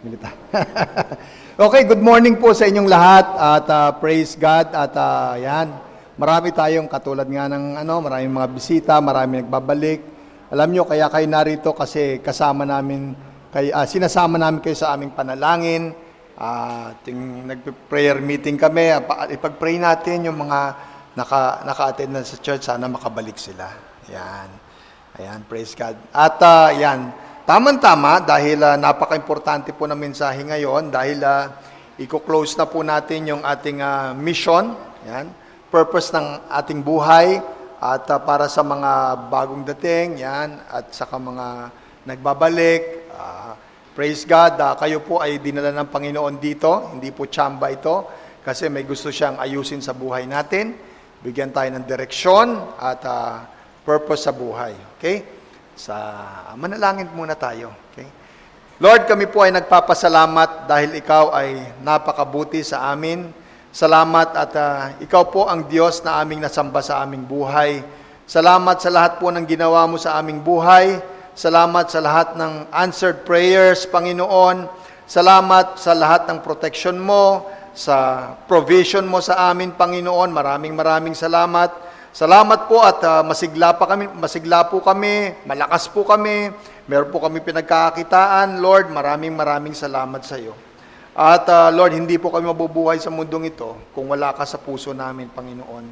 Milita. Okay, good morning po sa inyong lahat at praise God at yan. Marami tayong katulad nga ng maraming mga bisita, marami nagbabalik. Alam nyo, kaya kayo narito kasi sinasama namin kayo sa aming panalangin. Nagpe-prayer meeting kami. Ipag-pray natin yung mga naka-attend na sa church, sana makabalik sila. Yan. Ayan, praise God. At yan. Tama-tama dahil napaka-importante po ng mensahe ngayon dahil i-close na po natin yung ating mission, yan, purpose ng ating buhay at para sa mga bagong dating, yan, at saka mga nagbabalik. Praise God, kayo po ay dinala ng Panginoon dito, hindi po tsamba ito kasi may gusto siyang ayusin sa buhay natin, bigyan tayo ng direksyon at purpose sa buhay. Okay? Manalangin muna tayo. Okay? Lord, kami po ay nagpapasalamat dahil Ikaw ay napakabuti sa amin. Salamat at Ikaw po ang Diyos na aming nasamba sa aming buhay. Salamat sa lahat po ng ginawa mo sa aming buhay. Salamat sa lahat ng answered prayers, Panginoon. Salamat sa lahat ng protection mo, sa provision mo sa amin, Panginoon. Maraming salamat. Salamat po at masigla po kami, malakas po kami, meron po kami pinagkakakitaan. Lord, maraming salamat sa iyo. At Lord, hindi po kami mabubuhay sa mundong ito kung wala ka sa puso namin, Panginoon.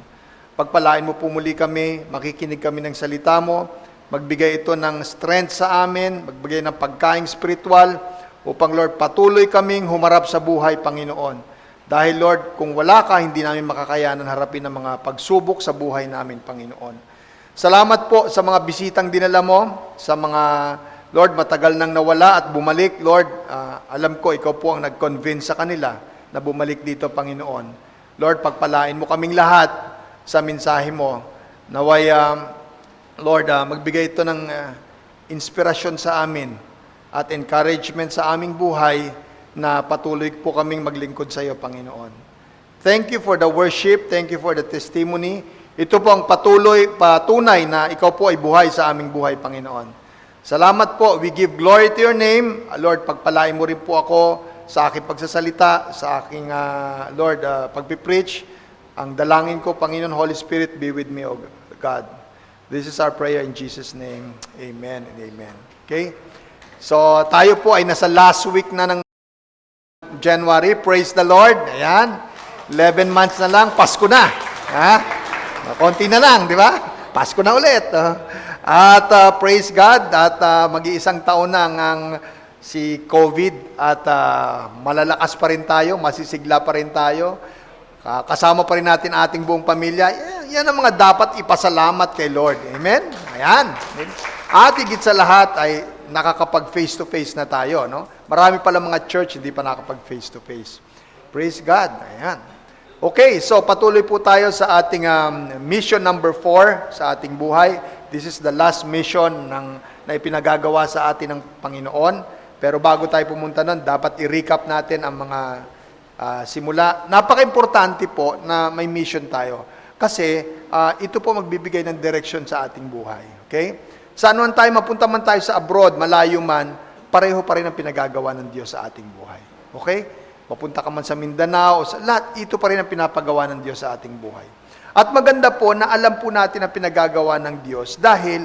Pagpalain mo po muli kami, makikinig kami ng salita mo, magbigay ito ng strength sa amin, magbigay ng pagkaing spiritual, upang Lord, patuloy kaming humarap sa buhay, Panginoon. Dahil Lord, kung wala ka, hindi namin makakayanan harapin ang mga pagsubok sa buhay namin, Panginoon. Salamat po sa mga bisitang dinala mo, sa mga, Lord, matagal nang nawala at bumalik. Lord, alam ko, Ikaw po ang nag-convince sa kanila na bumalik dito, Panginoon. Lord, pagpalain mo kaming lahat sa mensahe mo. Naway, Lord, magbigay ito ng inspirasyon sa amin at encouragement sa aming buhay na patuloy po kaming maglingkod sa iyo, Panginoon. Thank you for the worship. Thank you for the testimony. Ito po ang patunay na Ikaw po ay buhay sa aming buhay, Panginoon. Salamat po. We give glory to your name. Lord, pagpalain mo rin po ako sa aking pagsasalita, sa aking, Lord, pagpipreach. Ang dalangin ko, Panginoon, Holy Spirit, be with me, O God. This is our prayer in Jesus' name. Amen and amen. Okay? So, tayo po ay nasa last week na ng January, praise the Lord. Ayan. 11 months na lang, Pasko na. Ha? Konti na lang, di ba? Pasko na ulit. At praise God, at mag-iisang taon na ang si COVID at malalakas pa rin tayo, masisigla pa rin tayo. Kasama pa rin natin ating buong pamilya. Yan ang mga dapat ipasalamat kay Lord. Amen? Ayan. At higit sa lahat ay nakakapag face-to-face na tayo, no? Marami pala mga church hindi pa nakakapag face-to-face. Praise God. Ayan. Okay, so patuloy po tayo sa ating mission number 4 sa ating buhay. This is the last mission na ipinagagawa sa atin ng Panginoon. Pero bago tayo pumunta nun, dapat i-recap natin ang mga simula. Napaka-importante po na may mission tayo. Kasi ito po magbibigay ng direction sa ating buhay. Okay? Saan man tayo, mapunta man tayo sa abroad, malayo man, pareho pa rin ang pinagagawa ng Diyos sa ating buhay. Okay? Mapunta ka man sa Mindanao, lahat, ito pa rin ang pinapagawa ng Diyos sa ating buhay. At maganda po na alam po natin ang pinagagawa ng Diyos dahil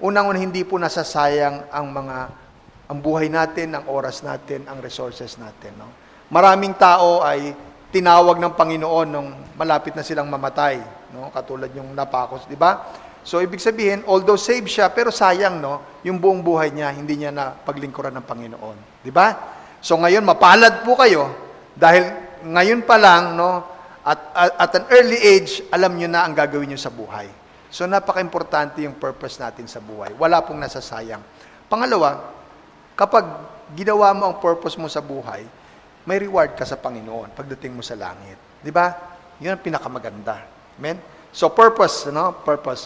unang-una hindi po nasasayang ang buhay natin, ang oras natin, ang resources natin. No? Maraming tao ay tinawag ng Panginoon nung malapit na silang mamatay. No? Katulad yung napakos, di ba? So, ibig sabihin, although saved siya, pero sayang, no? Yung buong buhay niya, hindi niya na paglingkuran ng Panginoon. Di ba? So, ngayon, mapalad po kayo dahil ngayon pa lang, no? At an early age, alam niyo na ang gagawin niyo sa buhay. So, napaka-importante yung purpose natin sa buhay. Wala pong nasasayang. Pangalawa, kapag ginawa mo ang purpose mo sa buhay, may reward ka sa Panginoon pagdating mo sa langit. Di ba? Yun ang pinakamaganda. Amen? So, purpose, no? Purpose.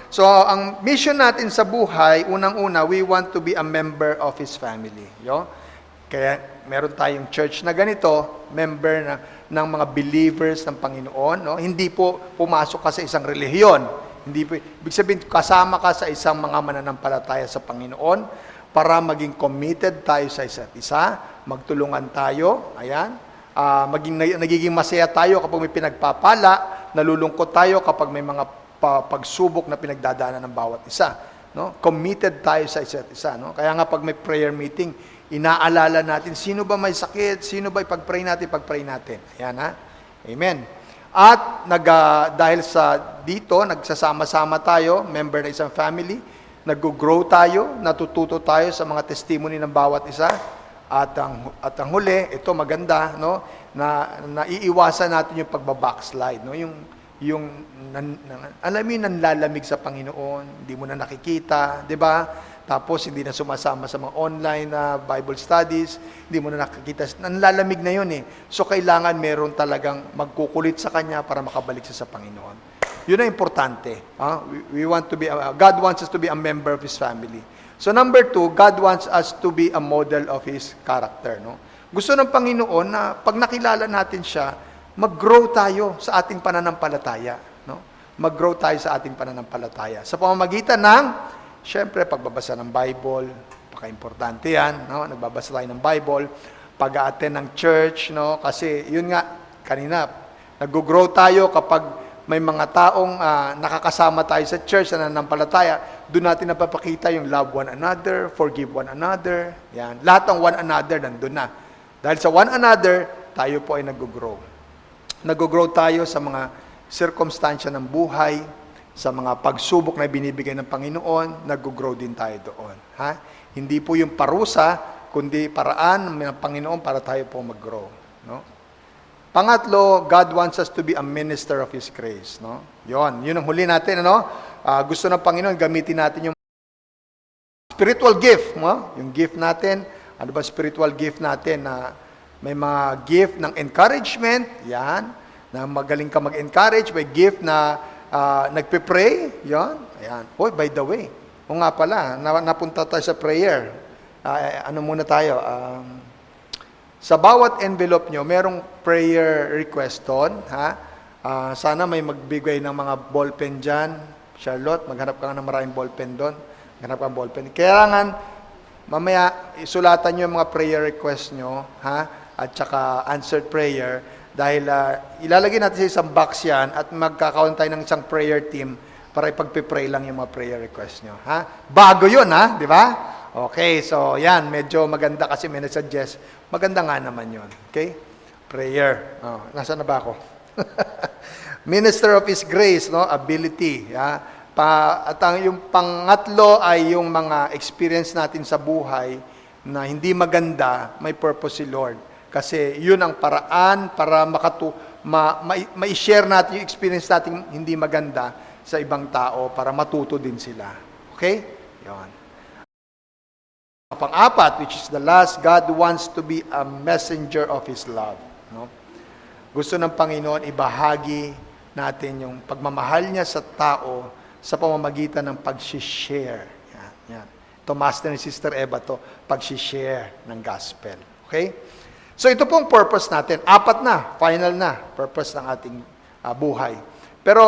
So, ang mission natin sa buhay, unang-una, we want to be a member of His family. Yo? Kaya, meron tayong church na ganito, member ng mga believers ng Panginoon. No? Hindi po pumasok ka sa isang relihiyon. Hindi po, ibig sabihin, kasama ka sa isang mga mananampalataya sa Panginoon. para maging committed tayo sa isa't isa, magtulungan tayo, ayan, nagiging masaya tayo kapag may pinagpapala, nalulungkot tayo kapag may mga pagsubok na pinagdadaanan ng bawat isa. No? Committed tayo sa isa't isa. No? Kaya nga pag may prayer meeting, inaalala natin, sino ba may sakit, sino ba ipag-pray natin. Ayan ha? Amen. At dahil sa dito, nagsasama-sama tayo, member ng isang family, nag-grow tayo, natututo tayo sa mga testimony ng bawat isa. At ang huli, ito maganda, no? Naiiwasan natin yung pagbabackslide, no? Alam mo yung nanlalamig sa Panginoon, hindi mo na nakikita, di ba? Tapos hindi na sumasama sa mga online Bible studies, hindi mo na nakikita, nanlalamig na yun eh. So kailangan meron talagang magkukulit sa Kanya para makabalik siya sa Panginoon. Yun ang importante. We want to be, God wants us to be a member of His family. So number 2, God wants us to be a model of His character. No? Gusto ng Panginoon na pag nakilala natin siya, mag-grow tayo sa ating pananampalataya. No? Mag-grow tayo sa ating pananampalataya. Sa pamamagitan ng, syempre, pagbabasa ng Bible, paka-importante yan. No? Nagbabasa tayo ng Bible, pag-a-attend ng church, no? Kasi yun nga, kanina, nag-grow tayo kapag may mga taong nakakasama tayo sa church na nanampalataya, doon natin napapakita yung love one another, forgive one another. Yan. Lahat ng one another nandun na. Dahil sa one another, tayo po ay nag-grow. Nag-grow tayo sa mga circumstansya ng buhay, sa mga pagsubok na binibigay ng Panginoon, nag-grow din tayo doon. Ha? Hindi po yung parusa, kundi paraan ng Panginoon para tayo po mag-grow. No? Pangatlo, God wants us to be a minister of His grace. No? Yun ang huli natin. Ano? Gusto ng Panginoon, gamitin natin yung spiritual gift. No? Yung gift natin, ano ba spiritual gift natin? May mga gift ng encouragement, yan, na magaling ka mag-encourage. May gift na nagpe-pray, yan. Ayan. Oh, by the way, o nga pala, napunta tayo sa prayer. Ano muna tayo? Sa bawat envelope nyo, merong prayer request doon. Sana may magbigay ng mga ballpen dyan. Charlotte, maghanap ka ng maraming ballpen doon. Maghanap ka ng ballpen. Kailangan, mamaya, isulatan nyo yung mga prayer request nyo, at saka answered prayer. Dahil ilalagay natin sa isang box yan at magkakaroon tayo ng isang prayer team para ipagpipray lang yung mga prayer request nyo. Bago yun, di ba? Okay, so yan, medyo maganda kasi may nag-suggest. Maganda nga naman yun. Okay? Prayer. Nasaan na ba ako? Minister of His grace, no? Ability. At yung pangatlo ay yung mga experience natin sa buhay na hindi maganda, may purpose si Lord. Kasi yun ang paraan para ma-share natin yung experience natin hindi maganda sa ibang tao para matuto din sila. Okay? Yun. Pang-apat, which is the last, God wants to be a messenger of His love. No? Gusto ng Panginoon ibahagi natin yung pagmamahal niya sa tao sa pamamagitan ng pag-share. Yan. Ito, Master and Sister Eva, to pag-share ng gospel. Okay? So ito pong purpose natin. 4 na, final na, purpose ng ating buhay. Pero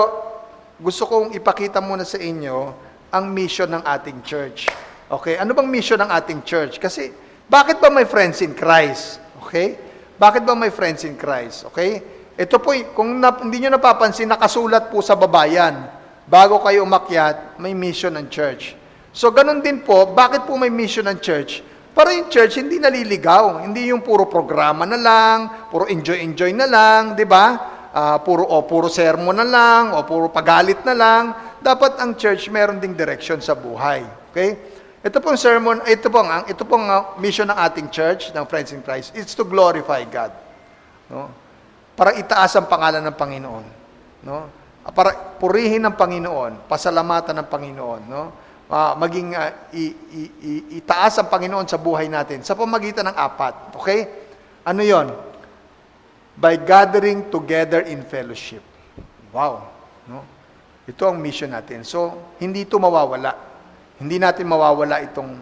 gusto kong ipakita muna sa inyo ang mission ng ating church. Okay? Ano bang mission ng ating church? Kasi, bakit ba may friends in Christ? Okay? Bakit ba may friends in Christ? Okay? Ito po, kung hindi nyo napapansin, nakasulat po sa babayan. Bago kayo umakyat, may mission ng church. So, ganun din po, bakit po may mission ng church? Para yung church hindi naliligaw. Hindi yung puro programa na lang, puro enjoy-enjoy na lang, di ba? Puro sermon na lang, o puro pagalit na lang. Dapat ang church meron ding direction sa buhay. Okay? Ito pong sermon, ito pong mission ng ating church, ng Friends in Christ, it's to glorify God. No? Para itaas ang pangalan ng Panginoon. No? Para purihin ng Panginoon, pasalamatan ng Panginoon. No? Itaas ang Panginoon sa buhay natin sa pamagitan ng 4. Okay? Ano yon? By gathering together in fellowship. Wow. No? Ito ang mission natin. So, hindi ito mawawala. Hindi natin mawawala itong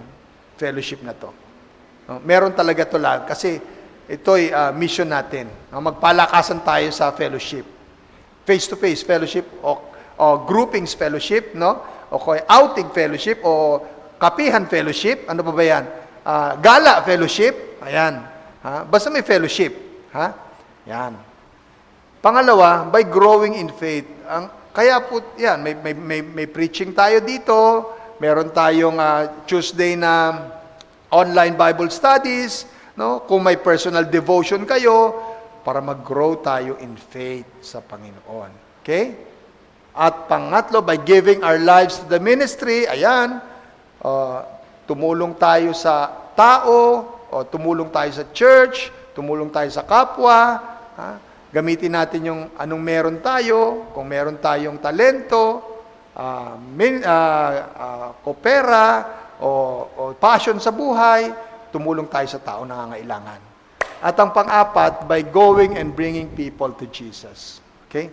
fellowship na to. No? Meron talaga ito lang kasi ito'y mission natin. No? Magpalakasan tayo sa fellowship. Face-to-face fellowship o groupings fellowship, no? O outing fellowship o kapihan fellowship. Ano pa ba yan? Gala fellowship. Ayan. Basta may fellowship. Yan. Pangalawa, by growing in faith. Kaya po, yan, may preaching tayo dito. Meron tayong Tuesday na online Bible studies. No? Kung may personal devotion kayo, para mag-grow tayo in faith sa Panginoon. Okay? At pangatlo, by giving our lives to the ministry, ayan, tumulong tayo sa tao, o tumulong tayo sa church, tumulong tayo sa kapwa, gamitin natin yung anong meron tayo, kung meron tayong talento, kopera, o passion sa buhay, tumulong tayo sa tao nangangailangan. At ang pang-apat, by going and bringing people to Jesus. Okay?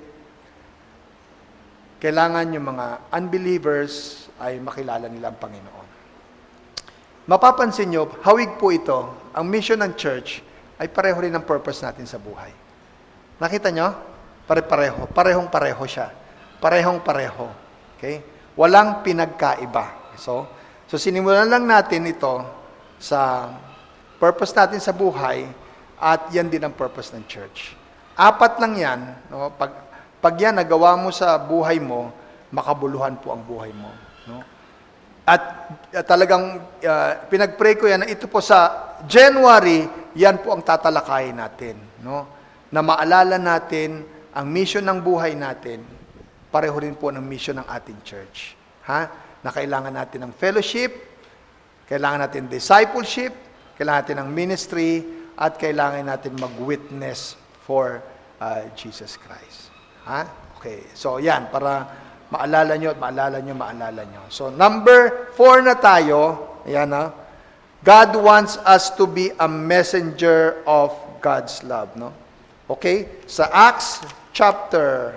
Kailangan yung mga unbelievers ay makilala nila ang Panginoon. Mapapansin nyo, hawig po ito, ang mission ng church ay pareho rin ang purpose natin sa buhay. Nakita nyo? Pare-pareho. Parehong-pareho siya. Parehong-pareho. Okay? Walang pinagkaiba. So sinimulan lang natin ito sa purpose natin sa buhay at yan din ang purpose ng church. 4 lang yan. No? Pag yan nagawa mo sa buhay mo, makabuluhan po ang buhay mo. No? At talagang pinag-pray ko yan na ito po sa January, yan po ang tatalakayin natin. No? Na maalala natin ang mission ng buhay natin, pareho rin po ng mission ng ating church. Na kailangan natin ng fellowship, kailangan natin discipleship, kailangan natin ng ministry, at kailangan natin mag-witness for Jesus Christ. Okay, so yan, para maalala nyo at maalala nyo. So number 4 na tayo, ayan God wants us to be a messenger of God's love. No? Okay, sa Acts chapter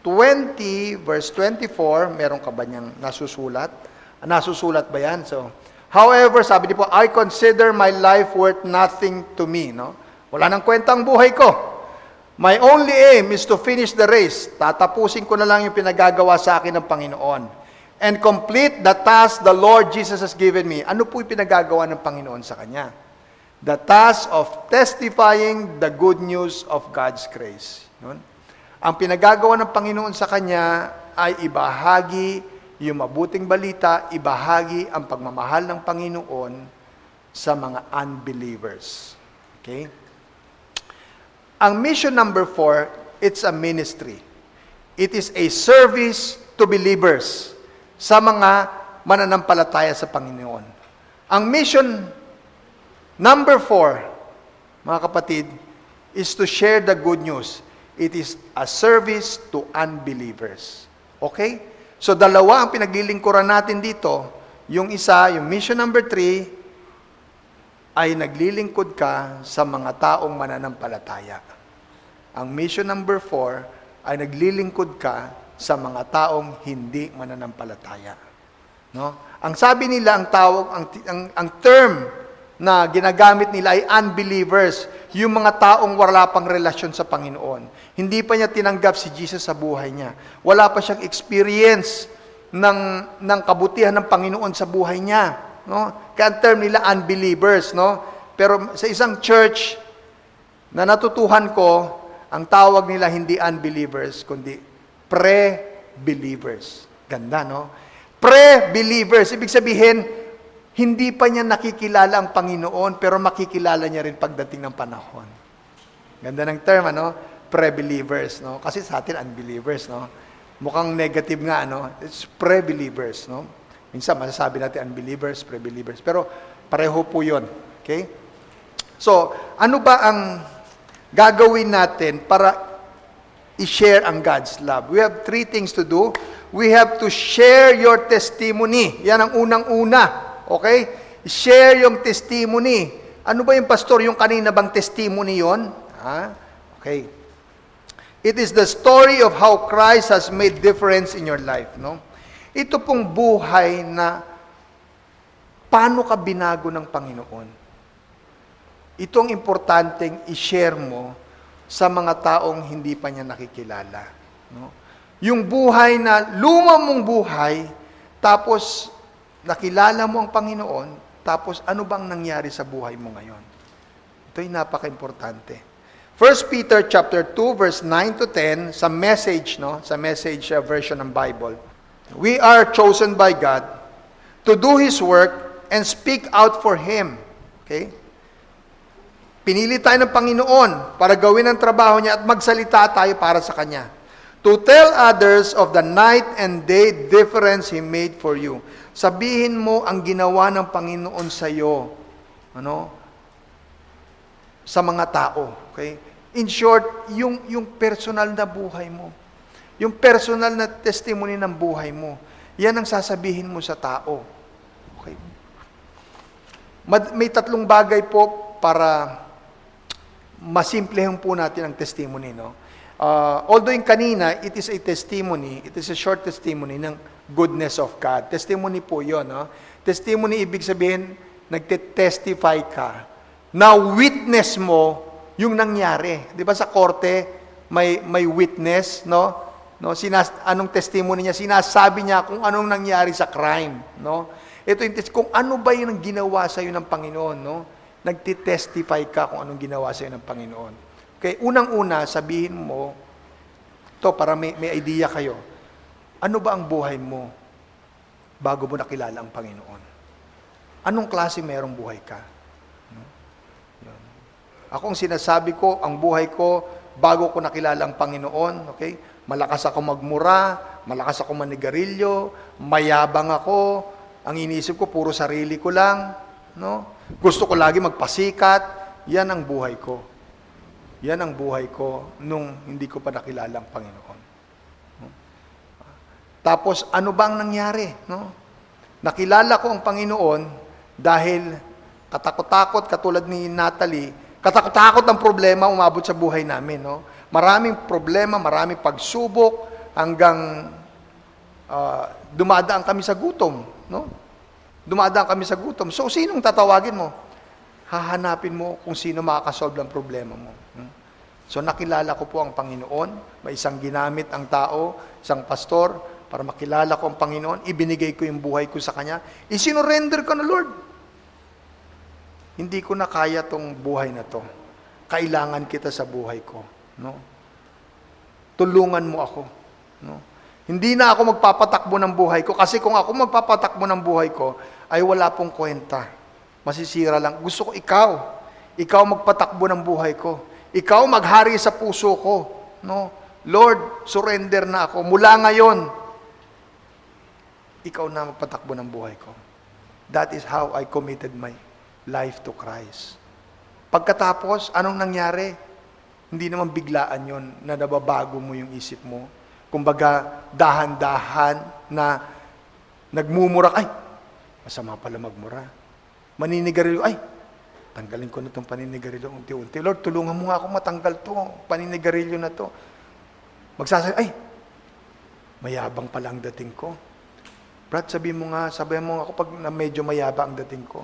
20, verse 24, meron ka ba niyang nasusulat? Nasusulat ba yan? So, however, sabi niyo po, I consider my life worth nothing to me. No? Wala nang kwentang buhay ko. My only aim is to finish the race. Tatapusin ko na lang yung pinagagawa sa akin ng Panginoon. And complete the task the Lord Jesus has given me. Ano po yung pinagagawa ng Panginoon sa Kanya? The task of testifying the good news of God's grace. Yun. Ang pinagagawa ng Panginoon sa Kanya ay ibahagi yung mabuting balita, ibahagi ang pagmamahal ng Panginoon sa mga unbelievers. Okay? Ang mission number 4, it's a ministry. It is a service to believers sa mga mananampalataya sa Panginoon. Ang mission number 4, mga kapatid, is to share the good news. It is a service to unbelievers. Okay? So, dalawa ang pinaglilingkuran natin dito. Yung isa, yung mission number 3, ay naglilingkod ka sa mga taong mananampalataya. Ang mission number 4 ay naglilingkod ka sa mga taong hindi mananampalataya. No? Ang sabi nila, ang term na ginagamit nila ay unbelievers, yung mga taong wala pang relasyon sa Panginoon. Hindi pa niya tinanggap si Jesus sa buhay niya. Wala pa siyang experience ng kabutihan ng Panginoon sa buhay niya. No? Kaya ang term nila, unbelievers. No? Pero sa isang church na natutuhan ko, ang tawag nila hindi unbelievers, kundi pre-believers. Ganda, no? Pre-believers. Ibig sabihin, hindi pa niya nakikilala ang Panginoon, pero makikilala niya rin pagdating ng panahon. Ganda ng term, ano? Pre-believers, no? Kasi sa atin, unbelievers, no? Mukhang negative nga, no? It's pre-believers, no? Minsan, masasabi natin unbelievers, pre-believers. Pero, pareho po yun. Okay? So, ano ba ang gagawin natin para i-share ang God's love? We have 3 things to do. We have to share your testimony. Yan ang unang-una. Okay? Share yung testimony. Ano ba yung pastor? Yung kanina bang testimony yon? Okay. It is the story of how Christ has made difference in your life. No? Ito pong buhay na paano ka binago ng Panginoon. Itong importanteng i-share mo sa mga taong hindi pa niya nakikilala. No? Yung buhay na luma mong buhay, tapos nakilala mo ang Panginoon, tapos ano bang nangyari sa buhay mo ngayon? Ito'y napaka-importante. 1 Peter chapter 2 verse 9 to 10 sa message, no, sa message version ng Bible. We are chosen by God to do his work and speak out for him. Okay? Pinili tayo ng Panginoon para gawin ang trabaho niya at magsalita tayo para sa kanya. To tell others of the night and day difference he made for you. Sabihin mo ang ginawa ng Panginoon sa iyo. Ano? Sa mga tao. Okay? In short, yung personal na buhay mo. Yung personal na testimony ng buhay mo. Yan ang sasabihin mo sa tao. Okay? May tatlong bagay po para masimplihan po natin ang testimony. No? Although yung kanina, it is a testimony, it is a short testimony ng goodness of God. Testimony po yun. No? Testimony, ibig sabihin, nagte-testify ka na witness mo yung nangyari. Di ba sa korte, may witness, no? Anong testimony niya? Sinasabi niya kung anong nangyari sa crime, no? Ito yung kung ano ba yung ginawa sa iyo ng Panginoon, no? Nagti-testify ka kung anong ginawa sa iyo ng Panginoon. Okay, unang-una, sabihin mo, to para may idea kayo, ano ba ang buhay mo bago mo nakilala ang Panginoon? Anong klase merong buhay ka? Ako ang sinasabi ko, ang buhay ko, bago ko nakilala ang Panginoon, okay? Malakas ako magmura, malakas ako manigarilyo, mayabang ako, ang iniisip ko, puro sarili ko lang, no? Gusto ko lagi magpasikat, yan ang buhay ko. Yan ang buhay ko nung hindi ko pa nakilala ang Panginoon. No? Tapos, ano bang nangyari, no? Nakilala ko ang Panginoon dahil katakot-takot, katulad ni Natalie, katakot-takot ang problema umabot sa buhay namin. No? Maraming problema, maraming pagsubok, hanggang dumadaan kami sa gutom. No? Dumadaan kami sa gutom. So, sinong tatawagin mo? Hahanapin mo kung sino makakasolve ng problema mo. So, nakilala ko po ang Panginoon. May isang ginamit ang tao, isang pastor, para makilala ko ang Panginoon. Ibinigay ko yung buhay ko sa Kanya. Isinurrender ko na, Lord. Hindi ko na kaya tong buhay na to. Kailangan kita sa buhay ko, no? Tulungan mo ako, no? Hindi na ako magpapatakbo ng buhay ko kasi kung ako magpapatakbo ng buhay ko ay wala pong kwenta. Masisira lang. Gusto ko ikaw magpatakbo ng buhay ko. Ikaw maghari sa puso ko, no? Lord, surrender na ako. Mula ngayon, ikaw na magpatakbo ng buhay ko. That is how I committed my life to Christ. Pagkatapos, anong nangyari? Hindi naman biglaan yon na nababago mo yung isip mo. Kumbaga, dahan-dahan na nagmumura, ay, masama pala magmura. Maninigarilyo, ay, tanggalin ko na itong paninigarilyo unti-unti. Lord, tulungan mo nga ako matanggal to, paninigarilyo na to. Magsasabi, ay, mayabang pala ang dating ko. Brad, sabihin mo nga ako pag medyo mayabang ang dating ko.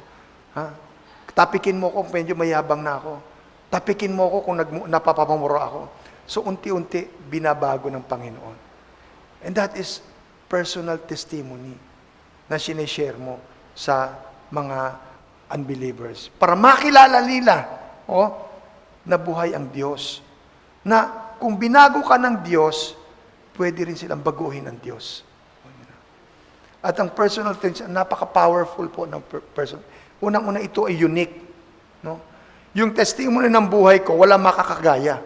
Ha? Tapikin mo ko kung medyo mayabang na ako. Tapikin mo ko kung napapamura ako. So, unti-unti, binabago ng Panginoon. And that is personal testimony na sinishare mo sa mga unbelievers. Para makilala nila, na buhay ang Diyos. Na kung binago ka ng Diyos, pwede rin silang baguhin ng Diyos. At ang personal testimony, napaka-powerful po ng person. Unang-una, ito ay unique. No? Yung testimony ng buhay ko, wala makakagaya.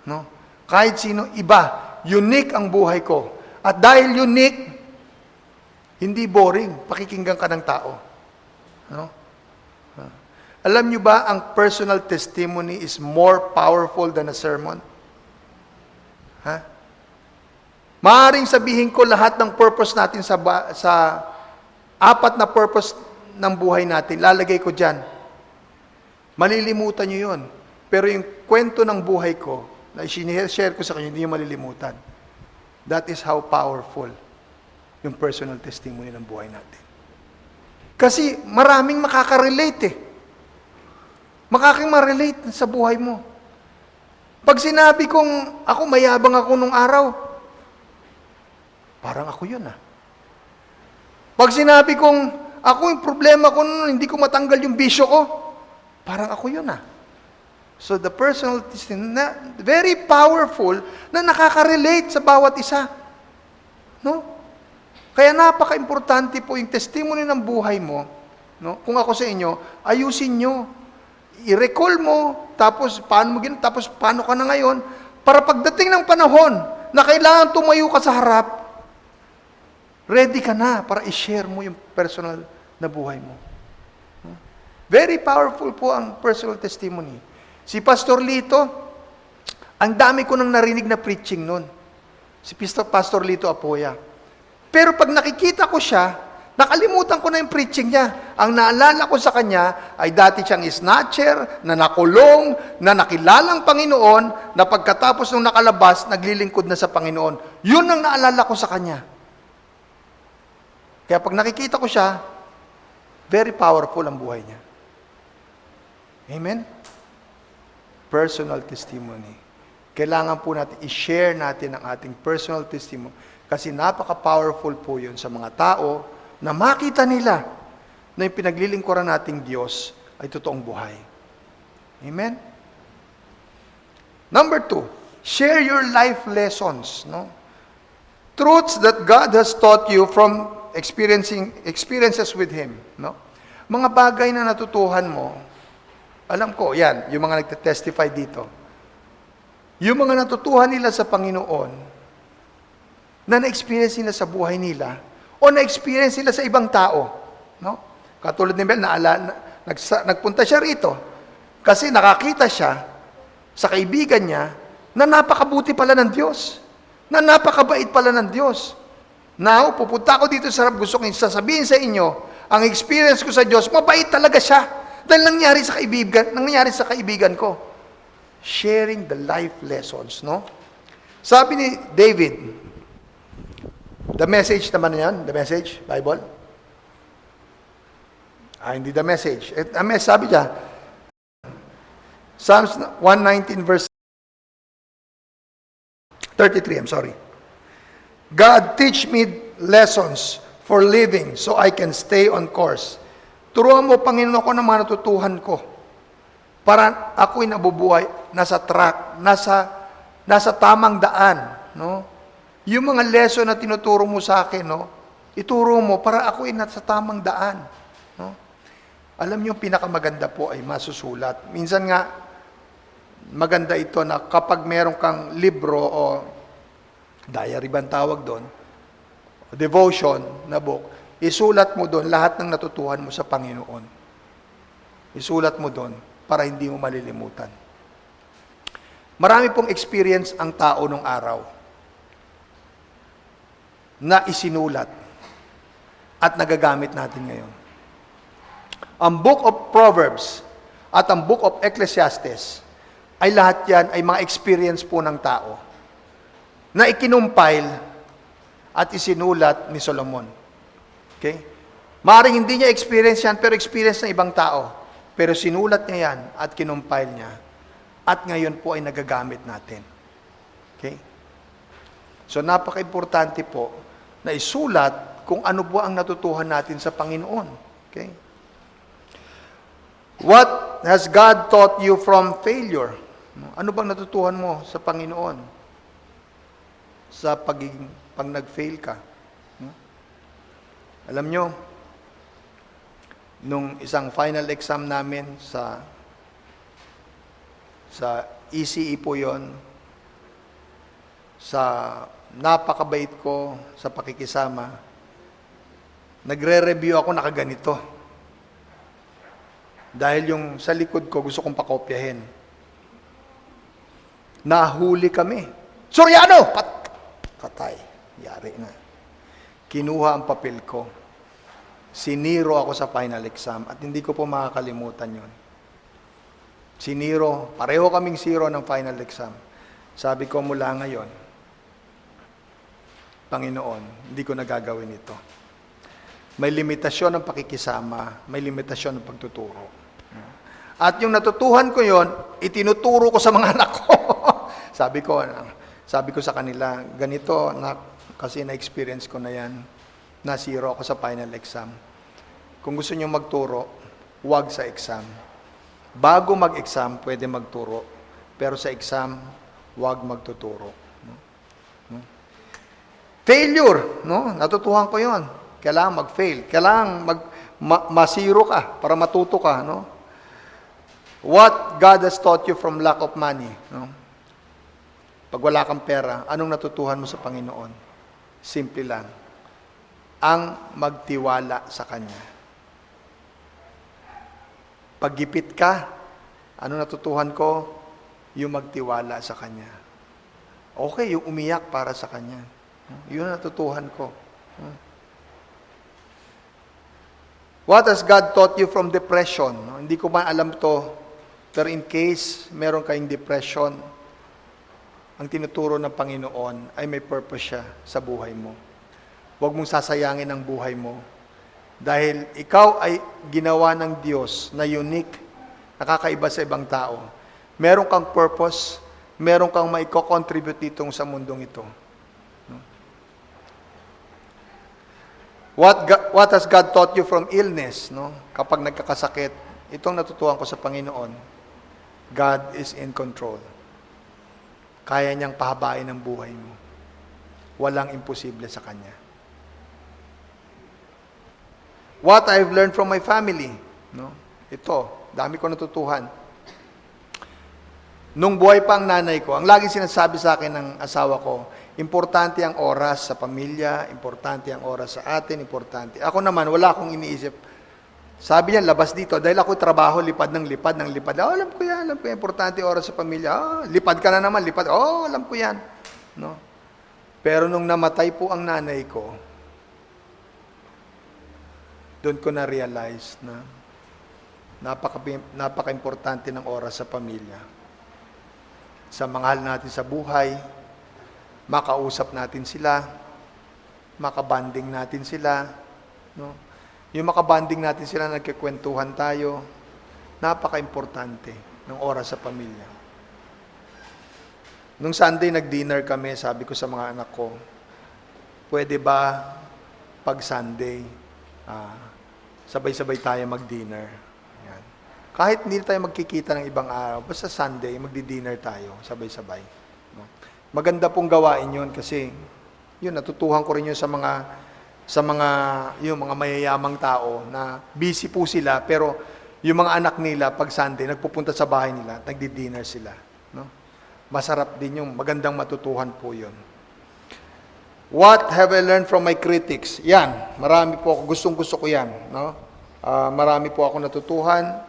No? Kahit sino iba, unique ang buhay ko. At dahil unique, hindi boring, pakikinggan ka ng tao. No? Alam nyo ba, ang personal testimony is more powerful than a sermon? Ha? Maaaring sabihin ko lahat ng purpose natin sa apat na purpose ng buhay natin, lalagay ko dyan. Malilimutan nyo yun. Pero yung kwento ng buhay ko, na i-share ko sa kanyo, hindi nyo malilimutan. That is how powerful yung personal testimony ng buhay natin. Kasi maraming makaka-relate eh. Makaka-relate sa buhay mo. Pag sinabi kong ako, mayabang ako nung araw, parang ako yun ah. Pag sinabi kong, ako yung problema ko, hindi ko matanggal yung bisyo ko, parang ako yun ah. So the personal testimony, very powerful, na nakaka-relate sa bawat isa. No? Kaya napaka-importante po yung testimony ng buhay mo. No? Kung ako sa inyo, ayusin nyo. I-recall mo, tapos paano mo tapos paano ka na ngayon, para pagdating ng panahon na kailangan tumayo ka sa harap, ready ka na para i-share mo yung personal na buhay mo. Very powerful po ang personal testimony. Si Pastor Lito, ang dami ko nang narinig na preaching nun. Si Pastor Lito Apoya. Pero pag nakikita ko siya, nakalimutan ko na yung preaching niya. Ang naalala ko sa kanya ay dati siyang snatcher, na nakulong, na nakilalang Panginoon, na pagkatapos nung nakalabas, naglilingkod na sa Panginoon. Yun ang naalala ko sa kanya. Kaya pag nakikita ko siya, very powerful ang buhay niya. Amen? Personal testimony. Kailangan po natin i-share natin ang ating personal testimony kasi napaka-powerful po yun sa mga tao na makita nila na yung pinaglilingkuran nating Diyos ay totoong buhay. Amen? Number 2, share your life lessons. No? Truths that God has taught you from experiences with Him. No? Mga bagay na natutuhan mo, alam ko, yan, yung mga nagte-testify dito. Yung mga natutuhan nila sa Panginoon, na na-experience nila sa buhay nila, o na-experience nila sa ibang tao. No? Katulad ni Mel, nagpunta siya rito, kasi nakakita siya sa kaibigan niya, na napakabuti pala ng Diyos, na napakabait pala ng Diyos. Now, pupunta ako dito sa harap, gusto kong sasabihin sa inyo, ang experience ko sa Diyos, mabait talaga siya. Dahil nangyari sa kaibigan ko. Sharing the life lessons, no? Sabi ni David, the Message naman yan, the Message, Bible. Hindi the Message. Sabi niya, Psalms 119 verse 33, I'm sorry. God, teach me lessons for living so I can stay on course. Turuan mo, Panginoon, ako ng mga natutuhan ko para ako'y nabubuhay, nasa track, nasa tamang daan. No? Yung mga lesson na tinuturo mo sa akin, no? Ituro mo para ako'y nasa tamang daan. No? Alam niyo, pinakamaganda po ay masusulat. Minsan nga, maganda ito na kapag meron kang libro o diary bang tawag doon, devotion na book, isulat mo doon lahat ng natutuhan mo sa Panginoon. Isulat mo doon para hindi mo malilimutan. Marami pong experience ang tao nung araw na isinulat at nagagamit natin ngayon. Ang Book of Proverbs at ang Book of Ecclesiastes ay lahat yan ay mga experience po ng tao na ikinumpile at isinulat ni Solomon. Okay? Maaaring hindi niya experience yan, pero experience ng ibang tao. Pero sinulat niya yan at kinumpile niya. At ngayon po ay nagagamit natin. Okay? So napaka-importante po na isulat kung ano po ang natutuhan natin sa Panginoon. Okay? What has God taught you from failure? Ano bang natutuhan mo sa Panginoon? Pag nag-fail ka. Alam nyo, nung isang final exam namin sa ECE po yon, sa napakabait ko sa pakikisama, nagre-review ako nakaganito. Dahil yung sa likod ko gusto kong pakopyahin. Nahuli kami. Suryano! Patay. Yari na. Kinuha ang papel ko. Siniro ako sa final exam at hindi ko po makakalimutan yon. Siniro, pareho kaming zero ng final exam. Sabi ko mula ngayon, Panginoon, hindi ko nagagawin ito. May limitasyon ng pakikisama, may limitasyon ng pagtuturo. At yung natutuhan ko yon, itinuturo ko sa mga anak ko. sabi ko sa kanila, ganito, anak, kasi na-experience ko na yan. na 0 ako sa final exam. Kung gusto niyo magturo, huwag sa exam. Bago mag-exam, pwede magturo. Pero sa exam, huwag magtuturo. Failure, no? Natutuhan ko yon. Kailangan mag-fail. Kailangan masiro ka para matuto ka, no? What God has taught you from lack of money, no? Pag wala kang pera, anong natutuhan mo sa Panginoon? Simple lang. Ang magtiwala sa Kanya. Paggipit ka, anong natutuhan ko? Yung magtiwala sa Kanya. Okay, yung umiyak para sa Kanya. Yun ang natutuhan ko. What has God taught you from depression? Hindi ko man alam to, pero in case meron kayong depression, ang tinuturo ng Panginoon ay may purpose siya sa buhay mo. Huwag mong sasayangin ang buhay mo. Dahil ikaw ay ginawa ng Diyos na unique, nakakaiba sa ibang tao. Meron kang purpose, meron kang maiko-contribute ditong sa mundong ito. What has God taught you from illness? No? Kapag nagkakasakit, itong natutuhan ko sa Panginoon, God is in control. Kaya niyang pahabain ang buhay mo. Walang imposible sa Kanya. What I've learned from my family. No? Ito, dami ko natutuhan. Nung buhay pa ang nanay ko, ang laging sinasabi sa akin ng asawa ko, importante ang oras sa pamilya, importante ang oras sa atin, importante. Ako naman, wala akong iniisip. Sabi niya, labas dito. Dahil ako trabaho, lipad ng lipad. Oh, alam ko yan. Importante oras sa pamilya. Oh, lipad ka na naman, lipad. Oh, alam ko yan. No? Pero nung namatay po ang nanay ko, doon ko na-realize na napaka-importante ng oras sa pamilya. Sa mahal natin sa buhay, makausap natin sila, makabanding natin sila, no? Yung makabanding natin sila, nagkikwentuhan tayo, napaka-importante ng oras sa pamilya. Nung Sunday, nag-dinner kami, sabi ko sa mga anak ko, pwede ba pag Sunday, sabay-sabay tayo mag-dinner? Yan. Kahit hindi tayo magkikita ng ibang araw, basta Sunday, magdi-dinner tayo, sabay-sabay. No? Maganda pong gawain yun kasi, yun, natutuhan ko rin yun sa mga yung mga mayayamang tao na busy po sila, pero yung mga anak nila, pag Sunday, nagpupunta sa bahay nila, nagdi-dinner sila. No? Masarap din yung magandang matutuhan po yun. What have I learned from my critics? Yan, marami po ako, gustong-gusto ko yan. No? Marami po ako natutuhan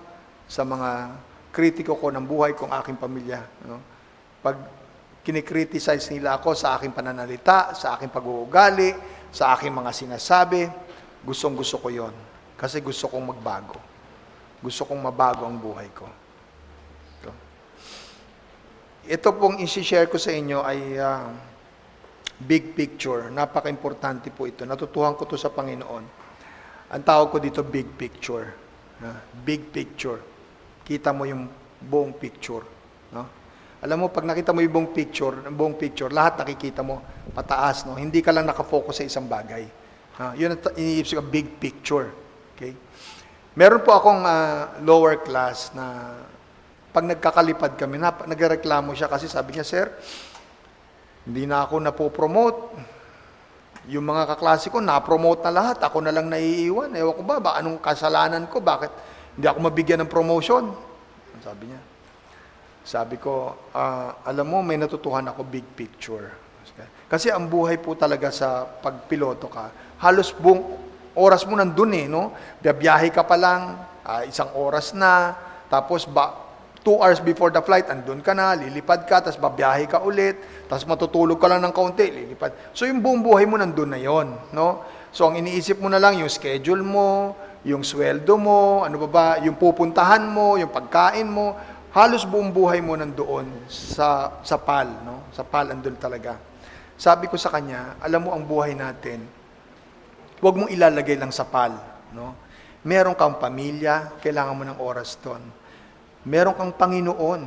sa mga kritiko ko ng buhay kong aking pamilya. No? Pag kinikriticize nila ako sa aking pananalita, sa aking pag-uugali, sa aking mga sinasabi, gustong-gusto ko yon. Kasi gusto kong magbago. Gusto kong mabago ang buhay ko. Ito pong isi-share ko sa inyo ay big picture. Napaka-importante po ito. Natutuhan ko to sa Panginoon. Ang tawag ko dito, big picture. Big picture. Kita mo yung buong picture. No? Alam mo, pag nakita mo yung buong picture, lahat nakikita mo pataas, no? Hindi ka lang nakafocus sa isang bagay. Yun ang iniisip ko, big picture. Okay? Meron po akong lower class na pag nagkakalipad kami, nagreklamo siya kasi sabi niya, Sir, hindi na ako napopromote. Yung mga kaklase ko, na-promote na lahat. Ako na lang naiiwan. Ewan ko ba anong kasalanan ko? Bakit hindi ako mabigyan ng promotion? Sabi niya. Sabi ko, alam mo, may natutuhan ako big picture. Kasi ang buhay po talaga sa pagpiloto ka, halos buong oras mo nandun no? Biyahe ka pa lang, isang oras na, tapos 2 hours before the flight, andun ka na, lilipad ka, tapos babiyahe ka ulit, tapos matutulog ka lang ng kaunti, lilipad. So yung buong buhay mo nandun na yon, no? So ang iniisip mo na lang, yung schedule mo, yung sweldo mo, yung pupuntahan mo, yung pagkain mo, halos buong buhay mo nandoon sa PAL, no? Sa PAL andun talaga. Sabi ko sa kanya, alam mo ang buhay natin, huwag mong ilalagay lang sa PAL, no? Meron kang pamilya, kailangan mo ng oras doon. Meron kang Panginoon,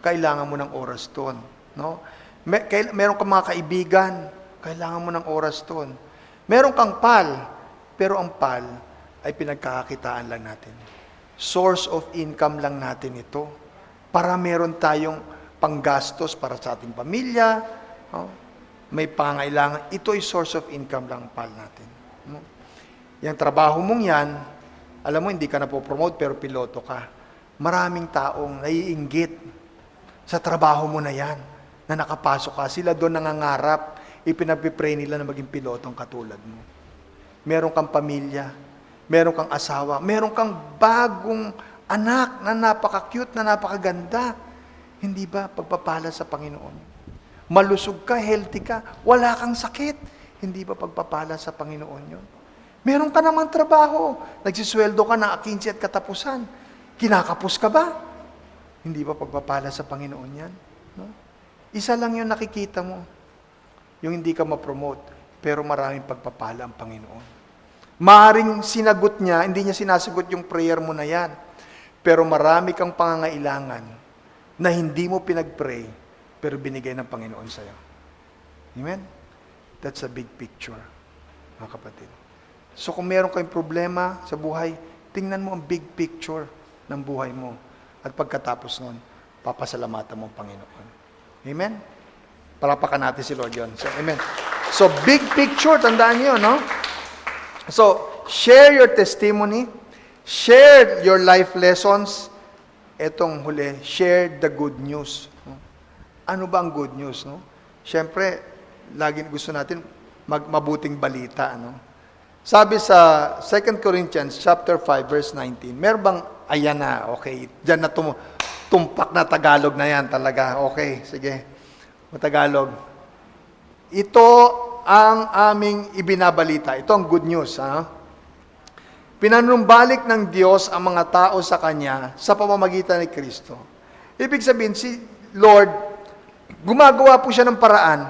kailangan mo ng oras doon, no? Meron kang mga kaibigan, kailangan mo ng oras doon. Meron kang PAL, pero ang PAL ay pinagkakakitaan lang natin. Source of income lang natin ito. Para meron tayong panggastos para sa ating pamilya, may pangailangan. Ito ay source of income lang ang PAL natin. Yung trabaho mong yan, alam mo, hindi ka na po-promote pero piloto ka. Maraming taong naiinggit sa trabaho mo na yan, na nakapasok ka. Sila doon nangangarap, ipinagpipray nila na maging pilotong katulad mo. Meron kang pamilya, meron kang asawa, meron kang bagong anak na napaka-cute, na napakaganda. Hindi ba pagpapala sa Panginoon? Malusog ka, healthy ka, wala kang sakit. Hindi ba pagpapala sa Panginoon yun? Meron ka namang trabaho, nagsisweldo ka na 15 at katapusan. Kinakapos ka ba? Hindi ba pagpapala sa Panginoon yan? No? Isa lang yung nakikita mo, yung hindi ka ma-promote, pero maraming pagpapala ang Panginoon. Maaring sinagot niya, hindi niya sinasagot yung prayer mo na yan, pero marami kang pangangailangan na hindi mo pinag-pray, pero binigay ng Panginoon sa'yo. Amen? That's a big picture, mga kapatid. So kung meron kayong problema sa buhay, tingnan mo ang big picture ng buhay mo. At pagkatapos nun, papasalamatan mo ang Panginoon. Amen? Palapakan natin si Lord yun. So, amen. So, big picture, tandaan nyo, no? So, share your testimony, share your life lessons. Etong huli, share the good news. Ano ba ang good news, no? Siyempre, lagi gusto natin mabuting balita, no? Sabi sa 2 Corinthians chapter 5 verse 19, meron bang ayan na, okay, diyan na tumpak na Tagalog na yan talaga. Okay, sige. Tagalog. Ito ang aming ibinabalita. Ito ang good news. Pinanumbalik ng Diyos ang mga tao sa Kanya sa pamamagitan ni Kristo. Ibig sabihin, si Lord, gumagawa po siya ng paraan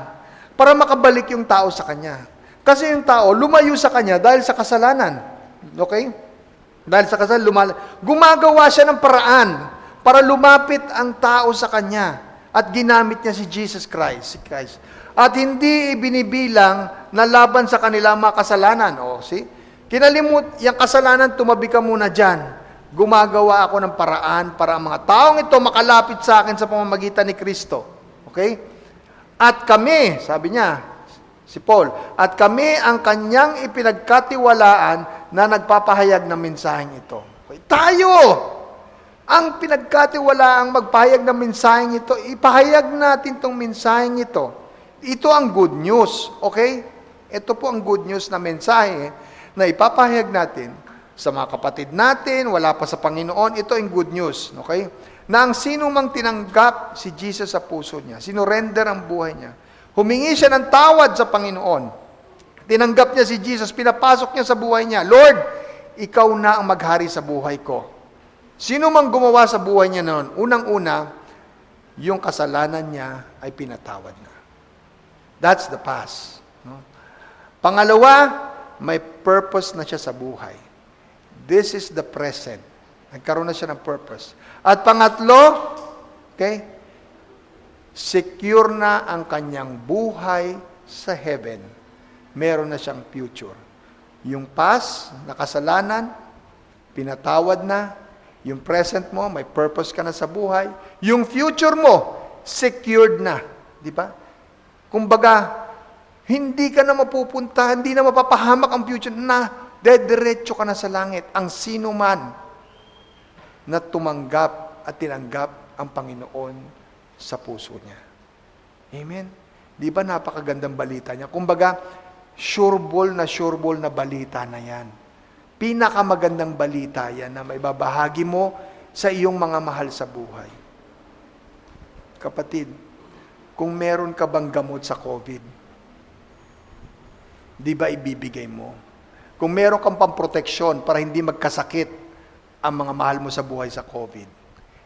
para makabalik yung tao sa Kanya. Kasi yung tao, lumayo sa Kanya dahil sa kasalanan. Okay? Dahil sa kasalanan, gumagawa siya ng paraan para lumapit ang tao sa Kanya. At ginamit niya si Jesus Christ. At hindi ibinibilang na laban sa kanila mga kasalanan. O, see? Kinalimut, yung kasalanan, tumabi ka muna dyan. Gumagawa ako ng paraan para ang mga taong ito makalapit sa akin sa pamamagitan ni Kristo. Okay? At kami, sabi niya, si Paul, at kami ang kanyang ipinagkatiwalaan na nagpapahayag ng mensaheng ito. Okay? Tayo! Ang pinagkatiwalaang magpahayag ng mensaheng ito, ipahayag natin itong mensaheng ito. Ito ang good news, okay? Ito po ang good news na mensahe na ipapahayag natin sa mga kapatid natin, wala pa sa Panginoon. Ito ang good news, okay? Na ang sino mang tinanggap si Jesus sa puso niya, sinurrender ang buhay niya, humingi siya ng tawad sa Panginoon, tinanggap niya si Jesus, pinapasok niya sa buhay niya, Lord, ikaw na ang maghari sa buhay ko. Sino mang gumawa sa buhay niya noon, unang-una, yung kasalanan niya ay pinatawad na. That's the past. No? Pangalawa, may purpose na siya sa buhay. This is the present. Nagkaroon na siya ng purpose. At pangatlo, okay, secure na ang kanyang buhay sa heaven. Meron na siyang future. Yung past, na kasalanan, pinatawad na. Yung present mo, may purpose ka na sa buhay. Yung future mo, secured na. Di ba? Kumbaga, hindi ka na mapupunta, hindi na mapapahamak ang future na dediretso ka na sa langit. Ang sino man na tumanggap at tinanggap ang Panginoon sa puso niya. Amen? Di ba napakagandang balita niya? Kumbaga, sureball na balita na yan. Pinakamagandang balita yan na maibabahagi mo sa iyong mga mahal sa buhay. Kapatid, kung meron ka bang gamot sa COVID, di ba ibibigay mo? Kung meron kang pamproteksyon para hindi magkasakit ang mga mahal mo sa buhay sa COVID,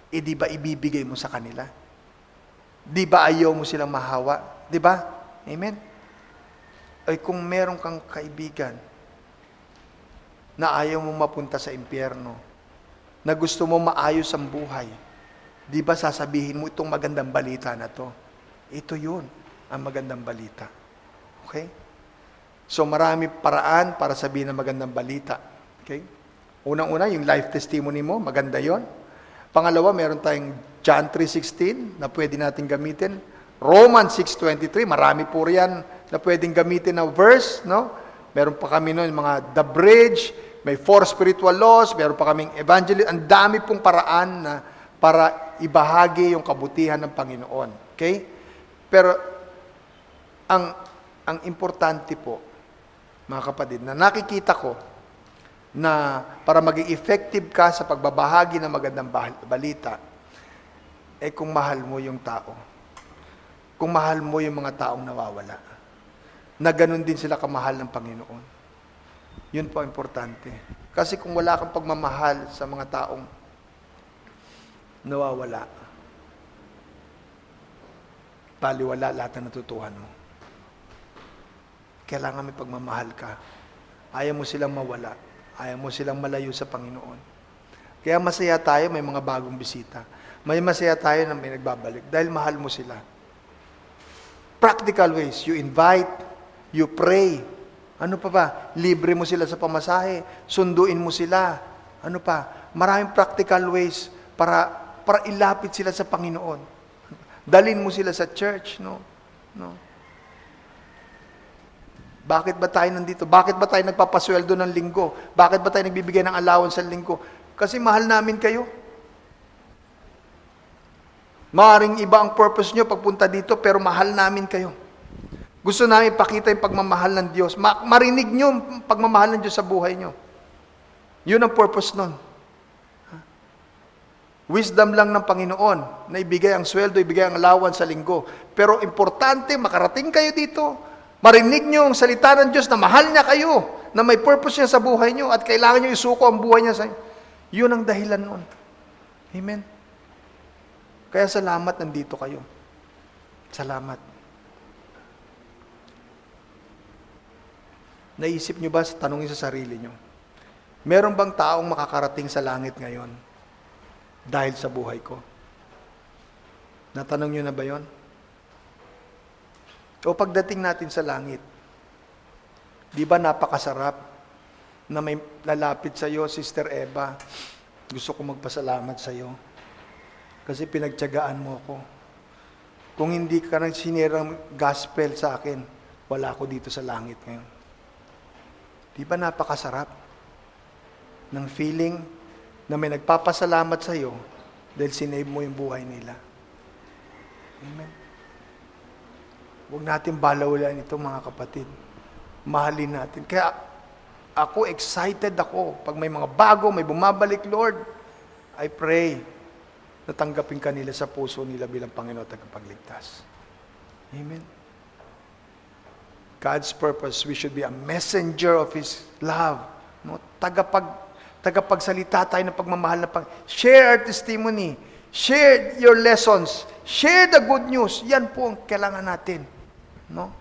di ba ibibigay mo sa kanila? Di ba ayaw mo silang mahawa? Di ba? Amen? Ay kung meron kang kaibigan na ayaw mo mapunta sa impyerno, na gusto mo maayos ang buhay, di ba sasabihin mo itong magandang balita na to? Ito yun, ang magandang balita. Okay? So marami paraan para sabihin ng magandang balita. Okay? Unang-una, yung life testimony mo, maganda yon. Pangalawa, meron tayong John 3:16 na pwede natin gamitin. Romans 6:23, marami po riyan na pwedeng gamitin na verse, no? Meron pa kami noon mga The Bridge, may 4 spiritual laws, meron pa kaming evangelism, ang dami pong paraan na para ibahagi yung kabutihan ng Panginoon. Okay? Pero ang importante po, mga kapatid, na nakikita ko na para maging effective ka sa pagbabahagi ng magandang balita, kung mahal mo yung tao. Kung mahal mo yung mga taong nawawala. Na ganun din sila kamahal ng Panginoon. Yun po ang importante. Kasi kung wala kang pagmamahal sa mga taong nawawala, baliwala lahat ng natutuhan mo. Kailangan may pagmamahal ka. Ayaw mo silang mawala. Ayaw mo silang malayo sa Panginoon. Kaya masaya tayo, may mga bagong bisita. May masaya tayo na may nagbabalik dahil mahal mo sila. Practical ways, you invite, you pray. Ano pa ba? Libre mo sila sa pamasahe, sunduin mo sila. Ano pa? Maraming practical ways para ilapit sila sa Panginoon. Dalhin mo sila sa church, no? Bakit ba tayo nandito? Bakit ba tayo nagpapasweldo ng linggo? Bakit ba tayo nagbibigay ng allowance sa linggo? Kasi mahal namin kayo. Maaring iba ang purpose nyo pagpunta dito, pero mahal namin kayo. Gusto namin ipakita yung pagmamahal ng Diyos. Marinig nyo yung pagmamahal ng Diyos sa buhay nyo. Yun ang purpose nun. Wisdom lang ng Panginoon na ibigay ang sweldo, ibigay ang allowance sa linggo. Pero importante, makarating kayo dito. Marinig nyo ang salita ng Diyos na mahal niya kayo, na may purpose niya sa buhay nyo, at kailangan nyo isuko ang buhay niya sa inyo. Yun ang dahilan nun. Amen? Kaya salamat nandito kayo. Salamat. Naisip nyo ba, tanongin sa sarili nyo, meron bang taong makakarating sa langit ngayon dahil sa buhay ko? Natanong nyo na ba yon? O pagdating natin sa langit, di ba napakasarap na may lalapit sa iyo, Sister Eva, gusto ko magpasalamat sa iyo. Kasi pinagtiyagaan mo ako. Kung hindi ka nang sinirang gospel sa akin, wala ako dito sa langit ngayon. Di ba napakasarap ng feeling na may nagpapasalamat sa iyo dahil sinave mo yung buhay nila? Amen. Huwag natin balawalan ito, mga kapatid. Mahalin natin. Kaya ako, excited ako. Pag may mga bago, may bumabalik, Lord, I pray natanggapin ka nila sa puso nila bilang Panginoon at tagapagligtas. Amen. God's purpose, we should be a messenger of His love. No? Tagapagsalita tayo ng pagmamahal na share our testimony. Share your lessons. Share the good news. Yan po ang kailangan natin. No?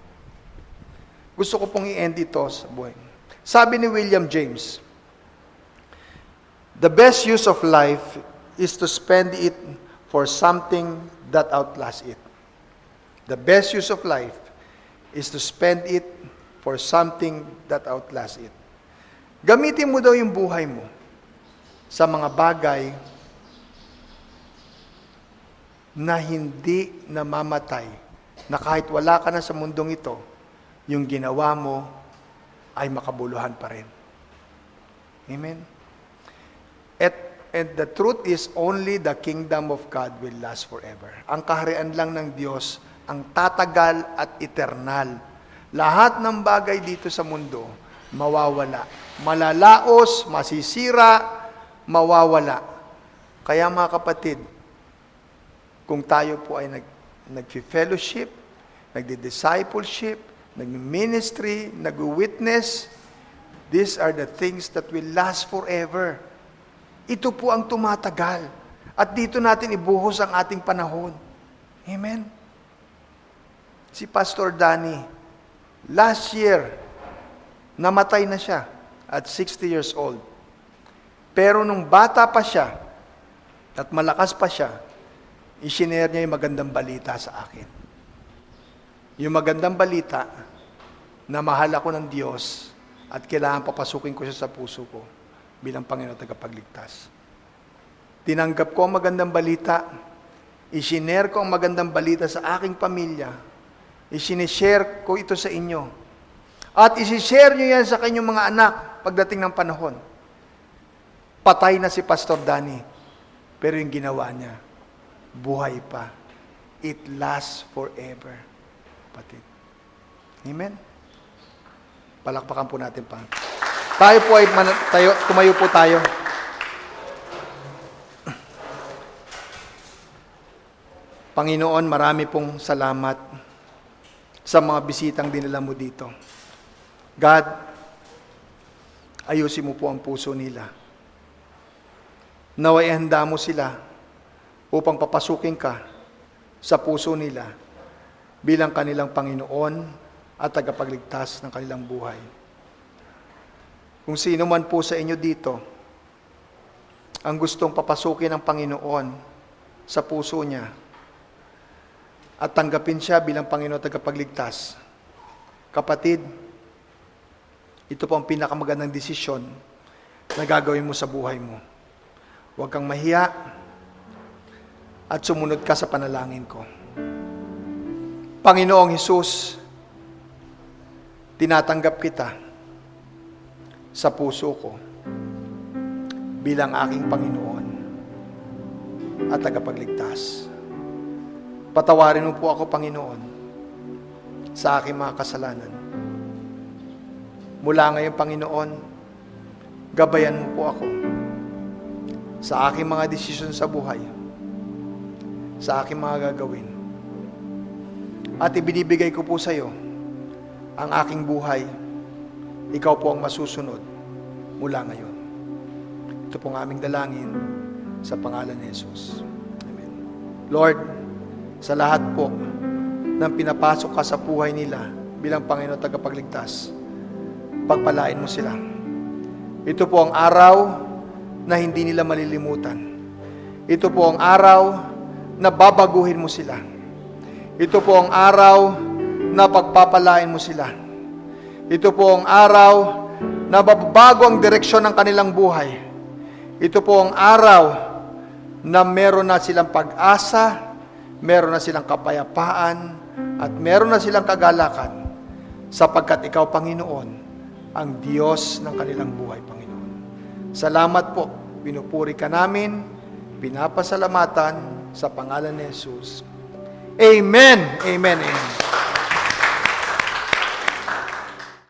Gusto ko pong i-end ito sa buhay. Sabi ni William James, the best use of life is to spend it for something that outlasts it. The best use of life is to spend it for something that outlasts it. Gamitin mo daw yung buhay mo sa mga bagay na hindi namamatay, na kahit wala ka na sa mundong ito, yung ginawa mo ay makabuluhan pa rin. Amen? And the truth is, only the kingdom of God will last forever. Ang kaharian lang ng Diyos, ang tatagal at eternal. Lahat ng bagay dito sa mundo, mawawala. Malalaos, masisira, mawawala. Kaya mga kapatid, kung tayo po ay nag-fellowship, nagdi-discipleship, nag-ministry, nag-witness, these are the things that will last forever. Ito po ang tumatagal. At dito natin ibuhos ang ating panahon. Amen? Si Pastor Danny, last year, namatay na siya at 60 years old. Pero nung bata pa siya at malakas pa siya, i-share niya yung magandang balita sa akin. Yung magandang balita na mahal ako ng Diyos at kailangan papasukin ko siya sa puso ko bilang Panginoon at tagapagligtas. Tinanggap ko ang magandang balita, isinare ko ang magandang balita sa aking pamilya, isinishare ko ito sa inyo, at isishare nyo yan sa kanyang mga anak pagdating ng panahon. Patay na si Pastor Danny, pero yung ginawa niya, buhay pa. It lasts forever. Kapatid. Amen? Palakpakan po natin pa. Tayo po ay tumayo po tayo. Panginoon, marami pong salamat sa mga bisitang dinala mo dito. God, ayusin mo po ang puso nila. Naway handa mo sila upang papasukin ka sa puso nila bilang kanilang Panginoon at tagapagligtas ng kanilang buhay. Kung sino man po sa inyo dito ang gustong papasukin ng Panginoon sa puso niya at tanggapin siya bilang Panginoon at tagapagligtas, kapatid, ito po ang pinakamagandang desisyon na gagawin mo sa buhay mo. Huwag kang mahiya at sumunod ka sa panalangin ko. Panginoong Hesus, tinatanggap kita sa puso ko bilang aking Panginoon at tagapagligtas. Patawarin mo po ako, Panginoon, sa aking mga kasalanan. Mula ngayon, Panginoon, gabayan mo po ako sa aking mga desisyon sa buhay, sa aking mga gagawin. At ibinibigay ko po sa iyo ang aking buhay. Ikaw po ang masusunod mula ngayon. Ito pong aming dalangin sa pangalan ni Jesus. Amen. Lord, sa lahat po ng pinapasok ka sa buhay nila bilang Panginoon at tagapagligtas, pagpalain mo sila. Ito po ang araw na hindi nila malilimutan. Ito po ang araw na babaguhin mo sila. Ito po ang araw na pagpapalain mo sila. Ito po ang araw na babago ang direksyon ng kanilang buhay. Ito po ang araw na meron na silang pag-asa, meron na silang kapayapaan, at meron na silang kagalakan sapagkat ikaw, Panginoon, ang Diyos ng kanilang buhay, Panginoon. Salamat po. Pinupuri ka namin, pinapasalamatan sa pangalan ni Jesus. Amen. Amen. Amen.